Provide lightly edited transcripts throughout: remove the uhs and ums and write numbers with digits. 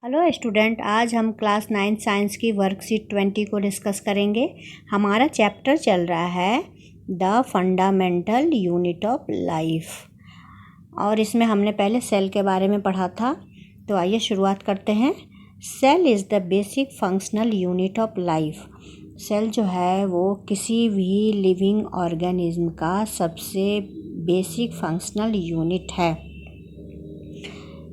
Hello student, आज हम class 9 science की वर्कशीट 20 को डिस्कस करेंगे। हमारा चैप्टर चल रहा है the fundamental unit of life और इसमें हमने पहले सेल के बारे में पढ़ा था। तो आइए शुरुआत करते हैं। Cell is the basic functional unit of life. Cell जो है वो किसी भी लिविंग ऑर्गेनिज्म का सबसे बेसिक फंक्शनल यूनिट है।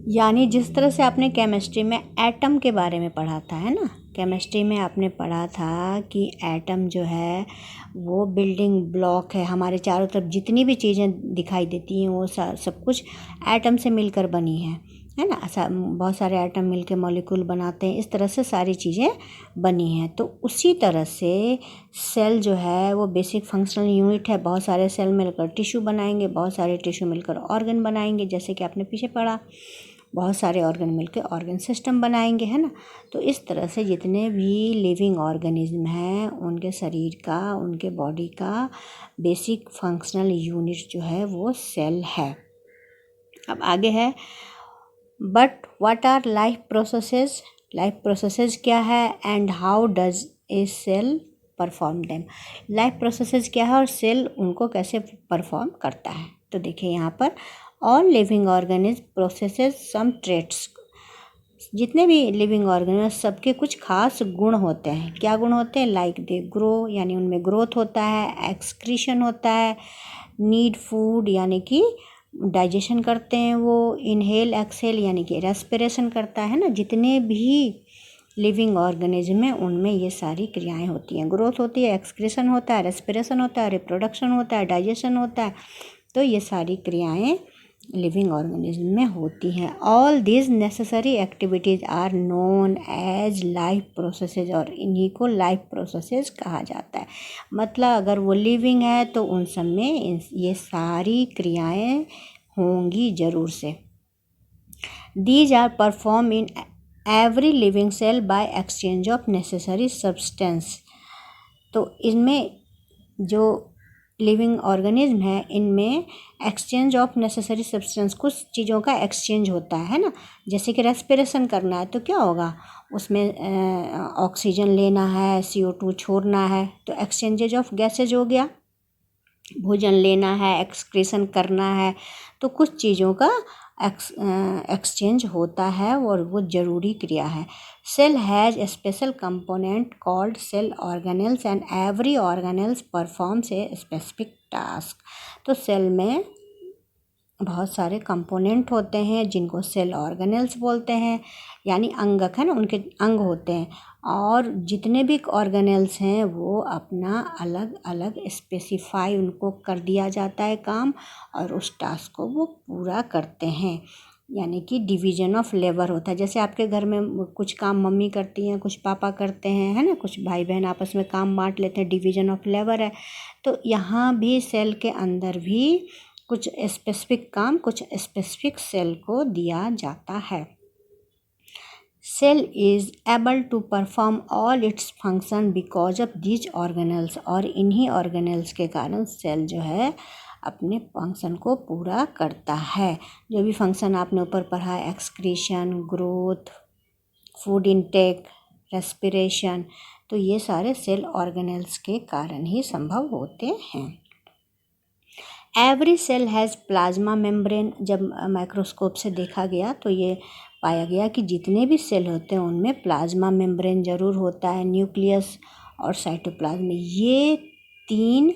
यानी जिस तरह से आपने केमिस्ट्री में एटम के बारे में पढ़ा था, है ना। केमिस्ट्री में आपने पढ़ा था कि एटम जो है वो बिल्डिंग ब्लॉक है। हमारे चारों तरफ जितनी भी चीज़ें दिखाई देती हैं वो सब कुछ एटम से मिलकर बनी है ना। बहुत सारे एटम मिलकर मॉलिक्यूल बनाते हैं। इस तरह से सारी चीज़ें बनी हैं। तो उसी तरह से सेल जो है वो बेसिक फंक्शनल यूनिट है। बहुत सारे सेल मिलकर टिश्यू बनाएंगे, बहुत सारे टिश्यू मिलकर ऑर्गन बनाएंगे, जैसे कि आपने पीछे पढ़ा। बहुत सारे ऑर्गन मिलकर ऑर्गन सिस्टम बनाएंगे, है ना। तो इस तरह से जितने भी लिविंग ऑर्गेनिज्म हैं उनके शरीर का, उनके बॉडी का बेसिक फंक्शनल यूनिट जो है वो सेल है। अब आगे है, but what are life processes. Life processes क्या है and how does a cell perform them. Life processes क्या है और सेल उनको कैसे परफॉर्म करता है। तो देखिए यहाँ पर ऑल लिविंग ऑर्गेनिज्म प्रोसेसेस सम ट्रेट्स। जितने भी लिविंग ऑर्गेनिज्म सबके कुछ खास गुण होते हैं। क्या गुण होते हैं? लाइक दे ग्रो, यानी उनमें ग्रोथ होता है, एक्सक्रीशन होता है, नीड फूड यानी कि डाइजेशन करते हैं वो, इनहेल एक्सहेल यानी कि रेस्पिरेशन करता है ना। जितने भी लिविंग ऑर्गेनिज्म हैं उनमें ये सारी क्रियाएं होती हैं। ग्रोथ होती है, एक्सक्रीशन होता है, रेस्पिरेशन होता है, रिप्रोडक्शन होता है, डाइजेशन होता है। तो ये सारी क्रियाएं लिविंग ऑर्गेनिज्म में होती हैं। All these necessary activities are known as life processes, और इन्हीं को लाइफ प्रोसेसेस कहा जाता है। मतलब अगर वो लिविंग है तो उन सब में ये सारी क्रियाएं होंगी ज़रूर से। These are perform in every living cell by exchange of necessary substance. तो इनमें जो लिविंग ऑर्गेनिज्म है इनमें एक्सचेंज ऑफ नेसेसरी सब्सटेंस, कुछ चीज़ों का एक्सचेंज होता है ना। जैसे कि रेस्पिरेशन करना है तो क्या होगा, उसमें ऑक्सीजन लेना है, CO2 छोड़ना है, तो एक्सचेंजेज ऑफ गैसेज हो गया। भोजन लेना है, एक्सक्रीशन करना है, तो कुछ चीज़ों का एक्सचेंज होता है और वो ज़रूरी क्रिया है। Cell has a special component called cell organelles and every organelles performs a specific task. तो सेल में बहुत सारे कंपोनेंट होते हैं जिनको सेल ऑर्गेनेल्स बोलते हैं, यानी अंगक है ना, उनके अंग होते हैं। और जितने भी ऑर्गेनेल्स हैं वो अपना अलग अलग स्पेसिफाई उनको कर दिया जाता है काम, और उस टास्क को वो पूरा करते हैं। यानी कि डिवीज़न ऑफ लेबर होता है। जैसे आपके घर में कुछ काम मम्मी करती हैं, कुछ पापा करते हैं, है ना, कुछ भाई बहन आपस में काम बांट लेते हैं, डिवीज़न ऑफ लेबर है। तो यहाँ भी सेल के अंदर भी कुछ स्पेसिफिक काम कुछ स्पेसिफिक सेल को दिया जाता है। Cell is able to perform all its function because of these organelles, और इन्हीं ऑर्गेनल्स के कारण सेल जो है अपने फंक्शन को पूरा करता है। जो भी फंक्शन आपने ऊपर पढ़ा, excretion, growth, food intake, respiration, तो ये सारे सेल ऑर्गेनल्स के कारण ही संभव होते हैं। Every cell has plasma membrane. जब माइक्रोस्कोप से देखा गया तो ये पाया गया कि जितने भी सेल होते हैं उनमें प्लाज्मा मेम्ब्रेन ज़रूर होता है। न्यूक्लियस और साइटोप्लाज्म, ये 3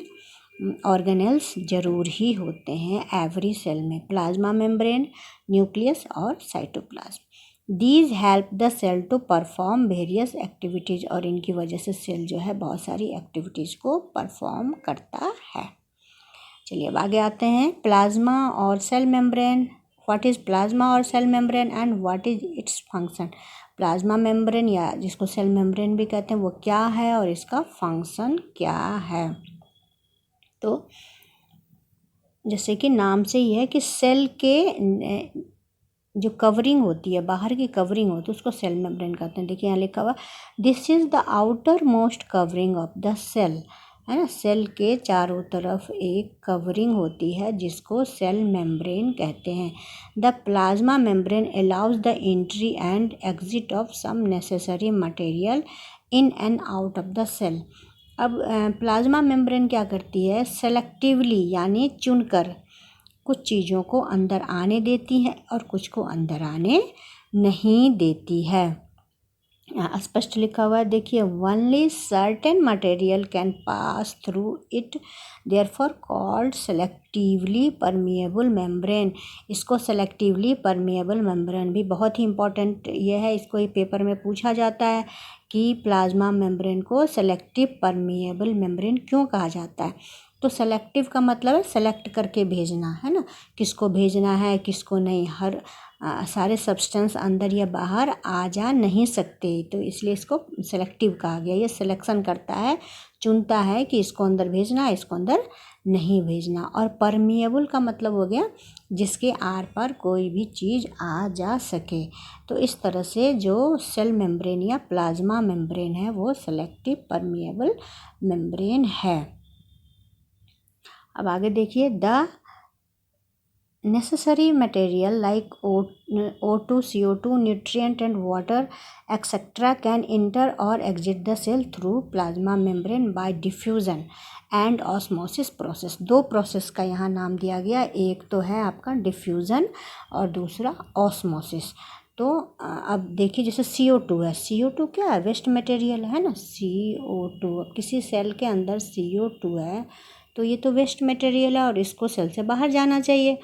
ऑर्गेनेल्स ज़रूर ही होते हैं एवरी सेल में, प्लाज्मा मेम्ब्रेन, न्यूक्लियस और cytoplasm. These help the cell to perform various activities, और इनकी वजह से सेल जो है बहुत सारी एक्टिविटीज़ को परफॉर्म करता है। चलिए अब आगे आते हैं, प्लाज्मा और cell membrane. What is plasma और cell membrane and what is its function. Plasma membrane या जिसको सेल मेम्ब्रेन भी कहते हैं वो क्या है और इसका फंक्शन क्या है। तो जैसे कि नाम से ही है कि सेल के जो कवरिंग होती है, बाहर की कवरिंग होती है, उसको सेल मेम्ब्रेन कहते हैं। देखिए यहाँ लिखा हुआ, this is the outermost covering of the cell. है ना। सेल के चारों तरफ एक कवरिंग होती है जिसको सेल मेम्ब्रेन कहते हैं। The plasma membrane allows the entry and exit of some necessary material in and out of the cell. अब प्लाज्मा मेम्ब्रेन क्या करती है, सेलेक्टिवली यानी चुनकर कुछ चीज़ों को अंदर आने देती है और कुछ को अंदर आने नहीं देती है। स्पष्ट लिखा हुआ है, देखिए, only certain material can pass through it, therefore called selectively permeable membrane. इसको सेलेक्टिवली परमिएबल मेम्ब्रेन भी बहुत ही इंपॉर्टेंट ये है, इसको ये पेपर में पूछा जाता है कि प्लाज्मा मेम्ब्रेन को सेलेक्टिव परमिएबल मेम्ब्रेन क्यों कहा जाता है। तो सेलेक्टिव का मतलब है सेलेक्ट करके भेजना, है ना, किसको भेजना है किसको नहीं। हर सारे सब्सटेंस अंदर या बाहर आ जा नहीं सकते, तो इसलिए इसको सेलेक्टिव कहा गया। ये सिलेक्शन करता है, चुनता है कि इसको अंदर भेजना है इसको अंदर नहीं भेजना। और परमिएबल का मतलब हो गया जिसके आर पार कोई भी चीज़ आ जा सके। तो इस तरह से जो सेल मेम्ब्रेन या प्लाज्मा मेम्ब्रेन है वो सेलेक्टिव परमिएबल मेम्ब्रेन है। अब आगे देखिए, the necessary material like O2, CO2, nutrient and water etc. can enter or exit the cell through plasma membrane by diffusion and osmosis process। दो process का यहाँ नाम दिया गया, एक तो है आपका डिफ्यूज़न और दूसरा ऑस्मोसिस। तो अब देखिए, जैसे CO2 है, CO2 क्या है, वेस्ट मटेरियल है ना, CO2। अब किसी सेल के अंदर CO2 है तो ये तो वेस्ट मटेरियल है और इसको सेल से बाहर जाना चाहिए।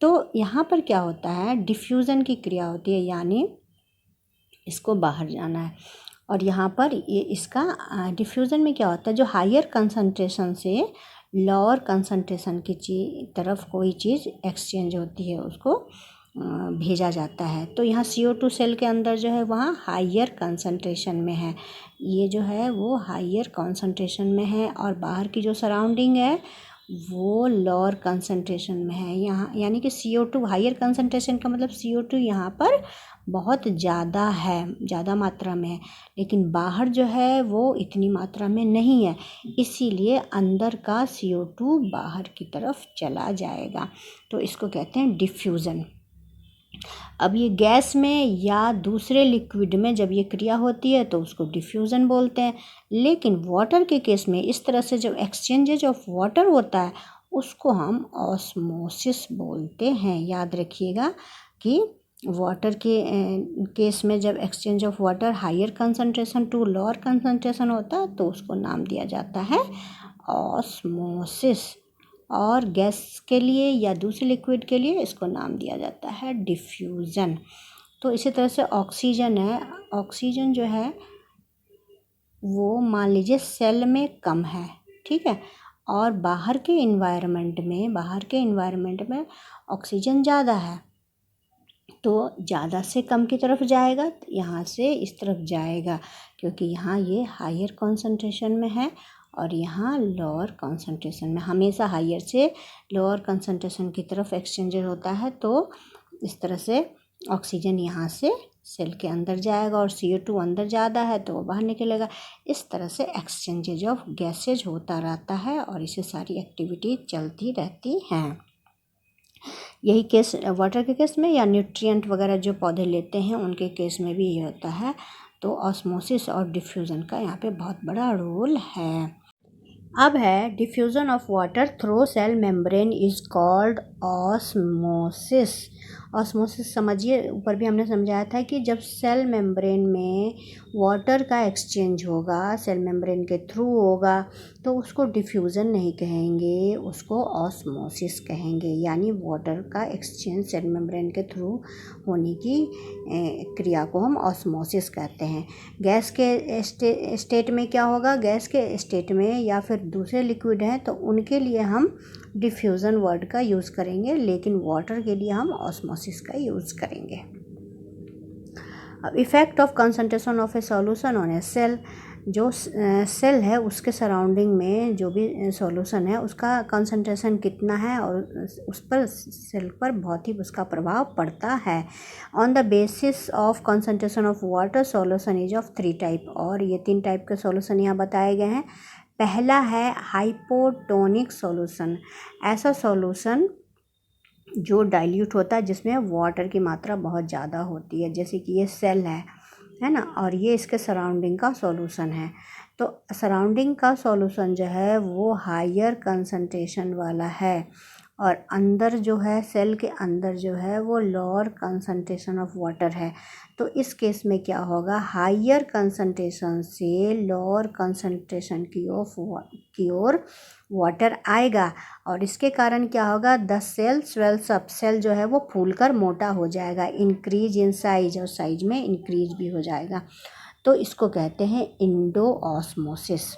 तो यहाँ पर क्या होता है, डिफ्यूज़न की क्रिया होती है, यानी इसको बाहर जाना है। और यहाँ पर ये इसका डिफ्यूज़न में क्या होता है, जो हायर कंसंट्रेशन से लोअर कंसंट्रेशन की तरफ कोई चीज़ एक्सचेंज होती है उसको भेजा जाता है। तो यहाँ CO2 सेल के अंदर जो है वहाँ हायर कंसंट्रेशन में है, ये जो है वो हायर कंसंट्रेशन में है, और बाहर की जो सराउंडिंग है वो लोअर कंसंट्रेशन में है। यहाँ यानी कि CO2 हायर कंसंट्रेशन का मतलब CO2 यहाँ पर बहुत ज़्यादा है, ज़्यादा मात्रा में है, लेकिन बाहर जो है वो इतनी मात्रा में नहीं है, इसीलिए अंदर का CO2 बाहर की तरफ चला जाएगा। तो इसको कहते हैं डिफ्यूज़न। अब ये गैस में या दूसरे लिक्विड में जब ये क्रिया होती है तो उसको डिफ्यूज़न बोलते हैं, लेकिन वाटर के केस में इस तरह से जब एक्सचेंजेज ऑफ वाटर होता है उसको हम ऑस्मोसिस बोलते हैं। याद रखिएगा कि वाटर के केस में जब exchange of water higher concentration to lower concentration होता है तो उसको नाम दिया जाता है ऑस्मोसिस, और गैस के लिए या दूसरे लिक्विड के लिए इसको नाम दिया जाता है डिफ्यूज़न। तो इसी तरह से ऑक्सीजन है, ऑक्सीजन जो है वो मान लीजिए सेल में कम है, ठीक है, और बाहर के इन्वायरमेंट में ऑक्सीजन ज़्यादा है, तो ज़्यादा से कम की तरफ जाएगा, यहाँ से इस तरफ जाएगा, क्योंकि यहाँ ये हायर कंसंट्रेशन में है और यहाँ लोअर कंसंट्रेशन में। हमेशा हायर से लोअर कंसंट्रेशन की तरफ एक्सचेंज होता है, तो इस तरह से ऑक्सीजन यहाँ से सेल के अंदर जाएगा और CO2 अंदर ज़्यादा है तो वो बाहर निकलेगा। इस तरह से एक्सचेंजेज ऑफ गैसेज होता रहता है और इससे सारी एक्टिविटी चलती रहती हैं। यही केस वाटर के केस में या न्यूट्रिएंट वगैरह जो पौधे लेते हैं उनके केस में भी ये होता है। तो ऑस्मोसिस और डिफ्यूज़न का यहाँ पे बहुत बड़ा रोल है। अब है diffusion of water through cell membrane is called osmosis. Osmosis समझिए, ऊपर भी हमने समझाया था कि जब सेल मेम्ब्रेन में वाटर का एक्सचेंज होगा, सेल मेम्ब्रेन के थ्रू होगा, तो उसको डिफ्यूज़न नहीं कहेंगे, उसको ऑस्मोसिस कहेंगे। यानी वाटर का एक्सचेंज सेल मेम्ब्रेन के थ्रू होने की क्रिया को हम ऑस्मोसिस कहते हैं। गैस के स्टेट में क्या होगा, गैस के स्टेट में या फिर दूसरे लिक्विड हैं तो उनके लिए हम डिफ्यूज़न वर्ड का यूज़ करेंगे, लेकिन वाटर के लिए हम ऑस्मोसिस का यूज़ करेंगे। अब effect of concentration of a solution on a cell, जो सेल है उसके सराउंडिंग में जो भी सॉल्यूशन है उसका कंसंट्रेशन कितना है और उस पर सेल पर बहुत ही उसका प्रभाव पड़ता है। On the basis of concentration of water solution is of 3 type, और ये 3 टाइप के सॉल्यूशन यहाँ बताए गए हैं। पहला है हाइपोटोनिक सॉल्यूशन, ऐसा सॉल्यूशन जो डाइल्यूट होता है जिसमें वाटर की मात्रा बहुत ज़्यादा होती है, जैसे कि ये सेल है ना, और ये इसके सराउंडिंग का सॉल्यूशन है। तो सराउंडिंग का सॉल्यूशन जो है वो हायर कंसंट्रेशन वाला है, और अंदर जो है सेल के अंदर जो है वो लोअर कंसंट्रेशन ऑफ वाटर है। तो इस केस में क्या होगा, हायर कंसंट्रेशन से लोअर कंसंट्रेशन की ओर वाटर आएगा, और इसके कारण क्या होगा, the cell swells up, cell जो है वो फूलकर मोटा हो जाएगा, इंक्रीज इन साइज, और साइज में इंक्रीज भी हो जाएगा। तो इसको कहते हैं इंडोऑस्मोसिस।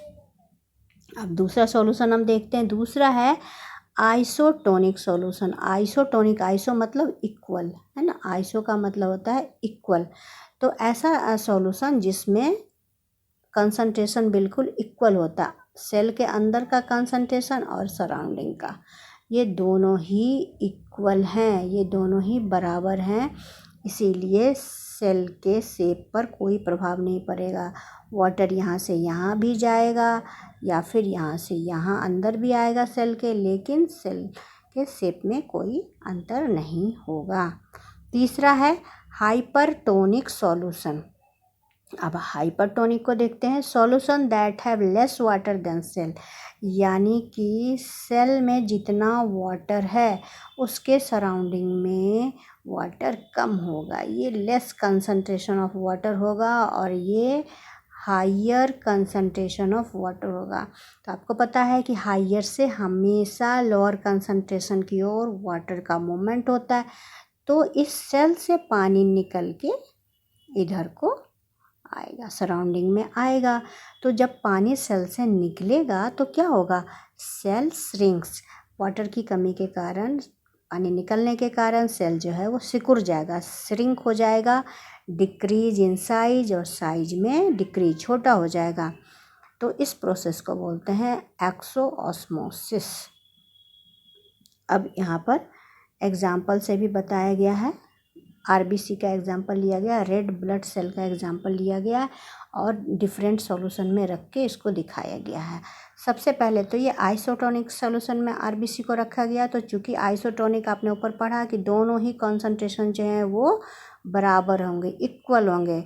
अब दूसरा सॉल्यूशन हम देखते हैं, दूसरा है आइसोटोनिक सॉल्यूशन। आइसोटोनिक, आइसो मतलब इक्वल है ना, आइसो का मतलब होता है इक्वल। तो ऐसा सॉल्यूशन जिसमें कंसंट्रेशन बिल्कुल इक्वल होता, सेल के अंदर का कंसंट्रेशन और सराउंडिंग का, ये दोनों ही इक्वल हैं, ये दोनों ही बराबर हैं, इसीलिए सेल के शेप पर कोई प्रभाव नहीं पड़ेगा। वाटर यहाँ से यहाँ भी जाएगा या फिर यहाँ से यहाँ अंदर भी आएगा सेल के, लेकिन सेल के शेप में कोई अंतर नहीं होगा। तीसरा है हाइपरटोनिक सॉल्यूशन। अब हाइपरटोनिक को देखते हैं, solution that have less water than cell, यानी कि सेल में जितना वाटर है उसके सराउंडिंग में वाटर कम होगा, ये लेस कंसंट्रेशन ऑफ वाटर होगा, और ये हायर कंसंट्रेशन ऑफ वाटर होगा। तो आपको पता है कि हायर से हमेशा लोअर कंसंट्रेशन की ओर वाटर का मूवमेंट होता है। तो इस सेल से पानी निकल के इधर को आएगा, सराउंडिंग में आएगा। तो जब पानी सेल से निकलेगा तो क्या होगा, सेल श्रिंक्स, वाटर की कमी के कारण, पानी निकलने के कारण सेल जो है वो सिकुड़ जाएगा, श्रिंक हो जाएगा, डिक्रीज इन साइज, और साइज में डिक्रीज, छोटा हो जाएगा। तो इस प्रोसेस को बोलते हैं एक्सोऑस्मोसिस। अब यहाँ पर एग्जाम्पल से भी बताया गया है, आरबीसी का एग्जाम्पल लिया गया, रेड ब्लड सेल का एग्जाम्पल लिया गया, और डिफरेंट सॉल्यूशन में रख के इसको दिखाया गया है। सबसे पहले तो ये आइसोटोनिक सॉल्यूशन में आरबीसी को रखा गया, तो चूँकि आइसोटोनिक आपने ऊपर पढ़ा कि दोनों ही कॉन्सेंट्रेशन जो हैं वो बराबर होंगे, इक्वल होंगे।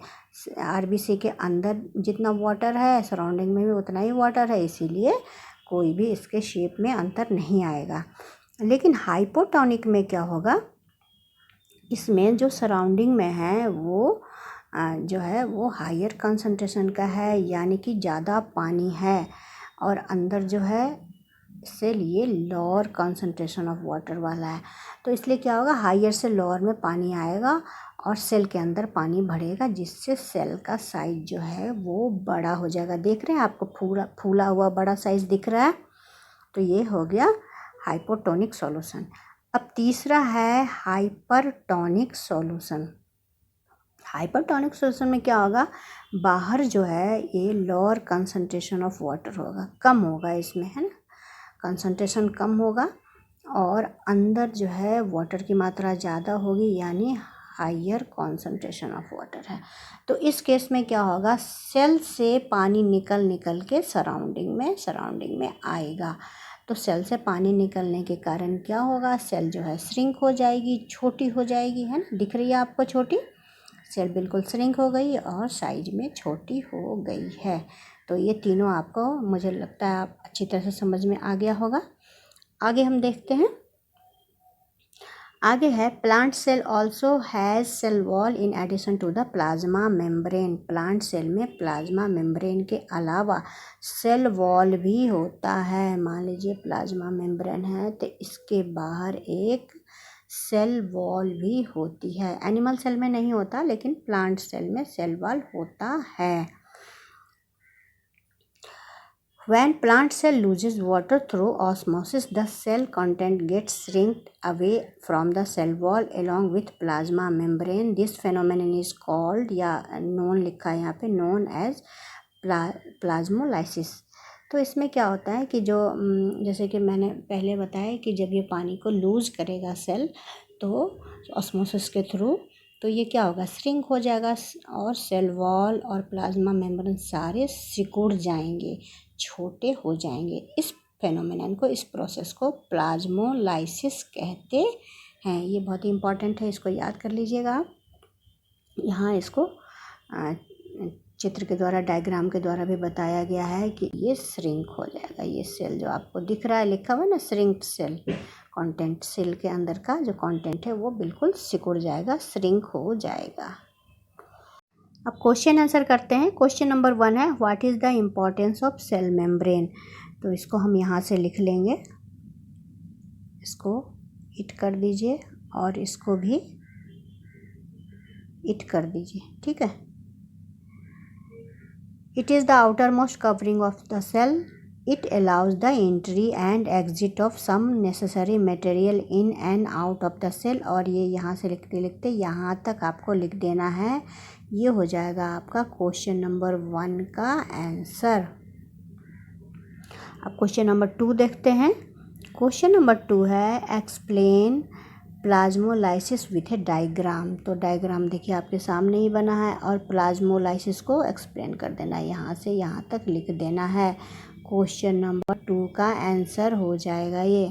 आरबीसी के अंदर जितना वाटर है सराउंडिंग में भी उतना ही वाटर है, इसीलिए कोई भी इसके शेप में अंतर नहीं आएगा। लेकिन हाइपोटोनिक में क्या होगा, इसमें जो सराउंडिंग में है वो जो है वो हायर कंसंट्रेशन का है, यानी कि ज़्यादा पानी है, और अंदर जो है सेल ये लोअर कंसंट्रेशन ऑफ वाटर वाला है। तो इसलिए क्या होगा, हायर से लोअर में पानी आएगा और सेल के अंदर पानी बढ़ेगा, जिससे सेल का साइज जो है वो बड़ा हो जाएगा। देख रहे हैं, आपको फूला हुआ बड़ा साइज दिख रहा है। तो ये हो गया हाइपोटोनिक सॉल्यूशन। अब तीसरा है हाइपरटोनिक सॉल्यूशन। हाइपरटोनिक सॉल्यूशन में क्या होगा, बाहर जो है ये लोअर कंसंट्रेशन ऑफ वाटर होगा, कम होगा इसमें, है ना, कंसंट्रेशन कम होगा, और अंदर जो है वाटर की मात्रा ज़्यादा होगी, यानी हायर कंसंट्रेशन ऑफ वाटर है। तो इस केस में क्या होगा, सेल से पानी निकल के सराउंडिंग में आएगा। तो सेल से पानी निकलने के कारण क्या होगा, सेल जो है श्रिंक हो जाएगी, छोटी हो जाएगी, है ना, दिख रही है आपको छोटी, सेल बिल्कुल श्रिंक हो गई और साइज में छोटी हो गई है। तो ये तीनों आपको, मुझे लगता है आप अच्छी तरह से समझ में आ गया होगा। आगे हम देखते हैं, आगे है plant cell also has cell wall in addition to the plasma membrane. Plant cell में प्लाज्मा मेम्ब्रेन के अलावा सेल वॉल भी होता है। मान लीजिए प्लाज्मा मेम्ब्रेन है तो इसके बाहर एक सेल वॉल भी होती है। एनिमल सेल में नहीं होता, लेकिन प्लांट सेल में सेल वॉल होता है। When plant cell loses water through osmosis, the cell content gets shrinked away from the cell wall along with plasma membrane. This phenomenon is called, या known लिखा है यहाँ पे, known as plasmolysis। तो इसमें क्या होता है कि जो जैसे कि मैंने पहले बताया कि जब ये पानी को लूज़ करेगा सेल तो ऑस्मोसिस के थ्रू, तो ये क्या होगा, श्रिंक हो जाएगा और सेल वॉल और प्लाज्मा मेम्ब्रेन सारे सिकुड़ जाएंगे, छोटे हो जाएंगे। इस फेनोमेनन को, इस प्रोसेस को प्लाज्मोलाइसिस कहते हैं। ये बहुत ही इंपॉर्टेंट है, इसको याद कर लीजिएगा आप। यहाँ इसको चित्र के द्वारा, डायग्राम के द्वारा भी बताया गया है कि ये श्रिंक हो जाएगा। ये सेल जो आपको दिख रहा है, लिखा हुआ है ना श्रिंक सेल, कंटेंट सेल के अंदर का जो कंटेंट है वो बिल्कुल सिकुड़ जाएगा, श्रिंक हो जाएगा। अब क्वेश्चन आंसर करते हैं। क्वेश्चन नंबर 1 है, what is the importance of cell membrane. तो इसको हम यहाँ से लिख लेंगे, इसको हिट कर दीजिए और इसको भी हिट कर दीजिए, ठीक है। It is the outermost covering of the cell. It allows the entry and exit of some necessary material in and out of the cell. और ये यहाँ से लिखते लिखते यहाँ तक आपको लिख देना है। ये हो जाएगा आपका क्वेश्चन नंबर 1 का आंसर। अब क्वेश्चन नंबर 2 देखते हैं। क्वेश्चन नंबर 2 है, explain plasmolysis with A diagram. तो डायग्राम देखिए आपके सामने ही बना है और प्लाज्मोलाइसिस को एक्सप्लेन कर देना है, यहाँ से यहाँ तक लिख देना है। क्वेश्चन नंबर 2 का आंसर हो जाएगा ये।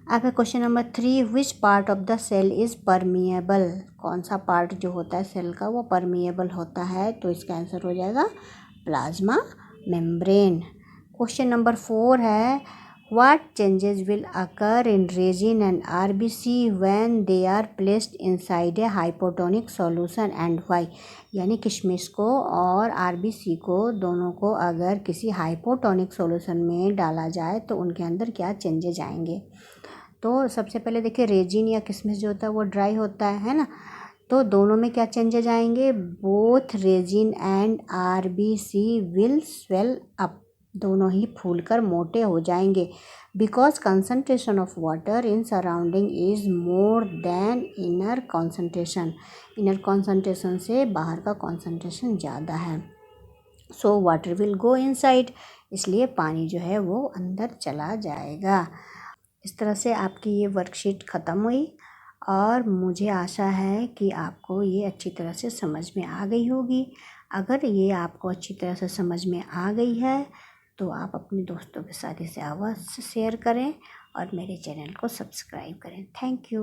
अब question number 3, which part of the cell is permeable. कौन सा पार्ट जो होता है सेल का वो परमिएबल होता है, तो इसका आंसर हो जाएगा प्लाज्मा मेम्ब्रेन। क्वेश्चन नंबर 4 है, what changes will occur in resin and RBC when they are placed inside a hypotonic solution and why। यानी किशमिश को और RBC को, दोनों को अगर किसी हाइपोटोनिक सॉल्यूशन में डाला जाए तो उनके अंदर क्या चेंजेज आएंगे। तो सबसे पहले देखिए, रेजिन या किशमिश जो होता है वो ड्राई होता है ना, तो दोनों में क्या चेंजेज आएंगे, both resin and RBC will swell up. दोनों ही फूलकर मोटे हो जाएंगे, because concentration of water in surrounding is more than inner concentration. Inner concentration से बाहर का कॉन्सेंट्रेशन ज़्यादा है। So water will go inside, इसलिए पानी जो है वो अंदर चला जाएगा। इस तरह से आपकी ये वर्कशीट ख़त्म हुई और मुझे आशा है कि आपको ये अच्छी तरह से समझ में आ गई होगी। अगर ये आपको अच्छी तरह से समझ में आ गई है तो आप अपने दोस्तों के साथ इसे अवश्य शेयर करें और मेरे चैनल को सब्सक्राइब करें। Thank you.